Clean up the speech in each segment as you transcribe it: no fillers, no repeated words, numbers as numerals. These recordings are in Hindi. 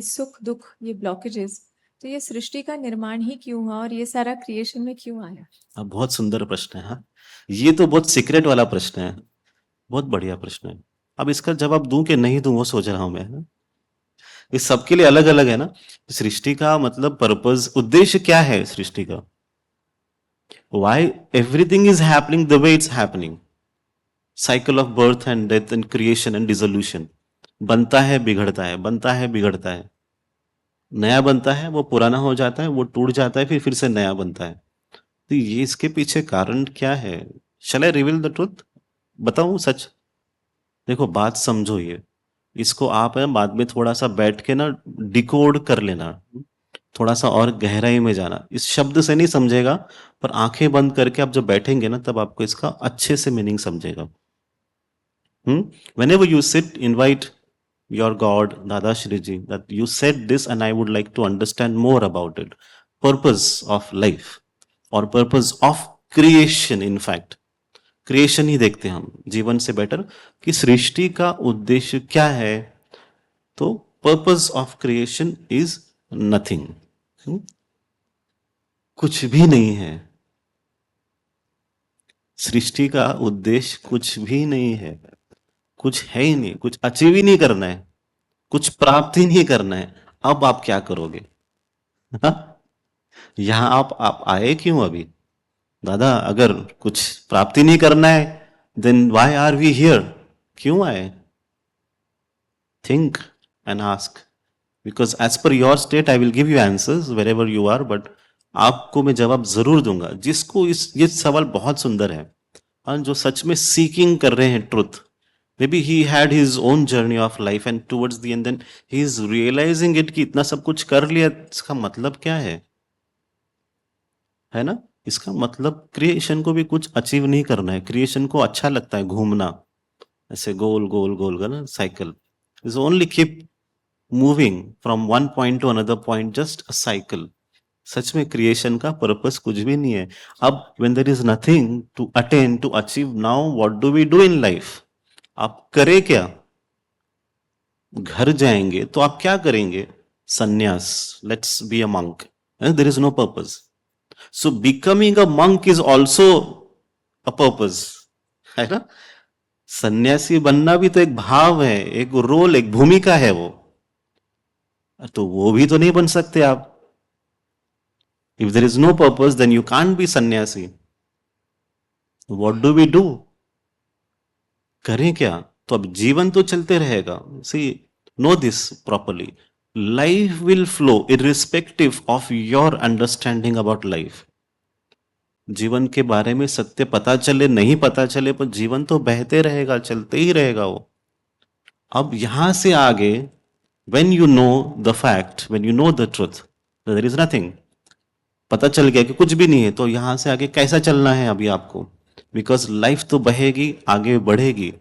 ये सुख दुख, ये ब्लॉकेजेस, तो ये सृष्टि का निर्माण ही क्यों हुआ और ये सारा क्रिएशन में क्यों आया? अब बहुत सुंदर प्रश्न है। हाँ, ये तो बहुत सीक्रेट वाला प्रश्न है। बहुत बढ़िया प्रश्न है। अब इसका जवाब दूं कि नहीं दूं वो सोच रहा हूं मैं, है ना? ये सबके लिए अलग अलग है ना। सृष्टि का मतलब पर्पस, उद्देश्य क्या है सृष्टि का? Y everything is happening the way it's happening. Cycle of birth and death and creation and dissolution. बनता है बिगड़ता है, बनता है बिगड़ता है, नया बनता है, वो पुराना हो जाता है, वो टूट जाता है, फिर से नया बनता है। तो ये इसके पीछे कारण क्या है? शैल आई रिवील द ट्रुथ? बताऊं सच? देखो बात समझो, ये इसको आप है बाद में थोड़ा सा बैठ के ना डिकोड कर लेना, थोड़ा सा और गहराई में जाना। इस शब्द से नहीं समझेगा, पर आंखें बंद करके आप जब बैठेंगे ना तब आपको इसका अच्छे से मीनिंग समझेगा। Whenever you sit, invite your God, Dada Shriji, that you said this and I would like to understand more about it. Purpose of life और purpose of creation, in fact. Creation ही देखते हैं हम जीवन से बेटर कि सृष्टि का उद्देश्य क्या है। तो purpose of creation is nothing, कुछ भी नहीं है। सृष्टि का उद्देश्य कुछ भी नहीं है, कुछ है ही नहीं, कुछ अचीव ही नहीं करना है, कुछ प्राप्त ही नहीं करना है। अब आप क्या करोगे? हाँ? यहां आप आए क्यों अभी? दादा अगर कुछ प्राप्ति नहीं करना है then why are we here? क्यों आए? Think and ask, because as per your state I will give you answers wherever you are, but आपको मैं जवाब जरूर दूंगा जिसको इस ये सवाल बहुत सुंदर है। और जो सच में सीकिंग कर रहे हैं truth, maybe he had his own journey of life and towards the end then he is realizing it कि इतना सब कुछ कर लिया, इसका मतलब क्या है ना? इसका मतलब क्रिएशन को भी कुछ अचीव नहीं करना है। क्रिएशन को अच्छा लगता है घूमना, ऐसे गोल गोल गोल का ना cycle, is only keep moving from one point to another point, just a cycle. सच में क्रिएशन का पर्पस कुछ भी नहीं है। अब when there is nothing to attain to achieve, now what do we do in life? आप करें क्या? घर जाएंगे तो आप क्या करेंगे? संन्यास, let's be a monk, there is no purpose. So becoming a monk is also a purpose, है ना? सन्यासी बनना भी तो एक भाव है, एक रोल, एक भूमिका है वो। तो वो भी तो नहीं बन सकते आप। If there is no purpose then you can't be sannyasi. What do we do? करें क्या? तो अब जीवन तो चलते रहेगा। See, know this properly, life will flow irrespective of your understanding about life. जीवन के बारे में सत्य पता चले नहीं पता चले, पर जीवन तो बहते रहेगा, चलते ही रहेगा वो। अब यहां से आगे, when you know the fact, when you know the truth, there is nothing, पता चल गया कि कुछ भी नहीं है, तो यहां से आगे कैसा चलना है अभी आपको? बिकॉज लाइफ तो बहेगी, आगे बढ़ेगी।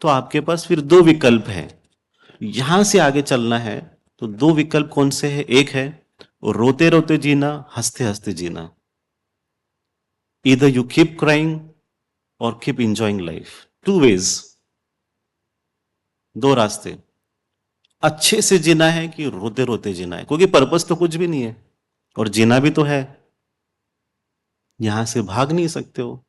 तो आपके पास फिर दो विकल्प है। यहां से आगे चलना है तो दो विकल्प कौन से है? एक है रोते रोते जीना, हंसते हंसते जीना। इधर यू कीप क्राइंग और keep enjoying life. Two ways, दो रास्ते। अच्छे से जीना है कि रोते रोते जीना है, क्योंकि पर्पस तो कुछ भी नहीं है और जीना भी तो है। यहां से भाग नहीं सकते हो।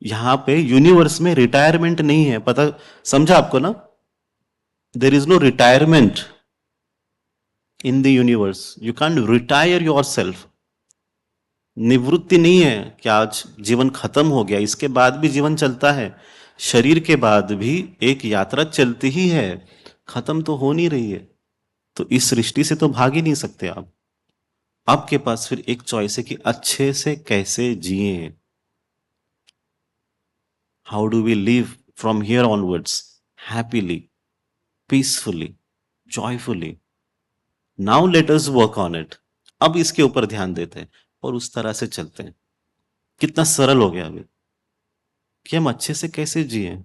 यहां पे यूनिवर्स में रिटायरमेंट नहीं है, पता समझा आपको ना? There is no retirement in the universe, you can retire yourself. निवृत्ति नहीं है कि आज जीवन खत्म हो गया, इसके बाद भी जीवन चलता है। शरीर के बाद भी एक यात्रा चलती ही है, खत्म तो हो नहीं रही है। तो इस सृष्टि से तो भाग ही नहीं सकते आप। आपके पास फिर एक चॉइस है कि अच्छे से कैसे जिए। How do we live from here onwards happily, peacefully, joyfully? Now let us work on it. अब इसके ऊपर ध्यान देते हैं और उस तरह से चलते हैं। कितना सरल हो गया अभी कि हम अच्छे से कैसे जिए,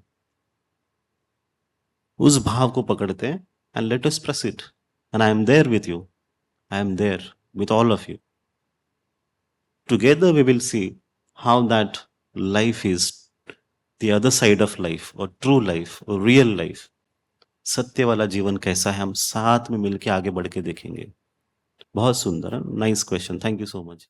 उस भाव को पकड़ते हैं and let us proceed. And I am there with you, I am there with all of you. Together we will see how that life is, the other side of life or true life or real life. सत्य वाला जीवन कैसा है, हम साथ में मिलके आगे बढ़ के देखेंगे। बहुत सुंदर है, nice question, thank you so much.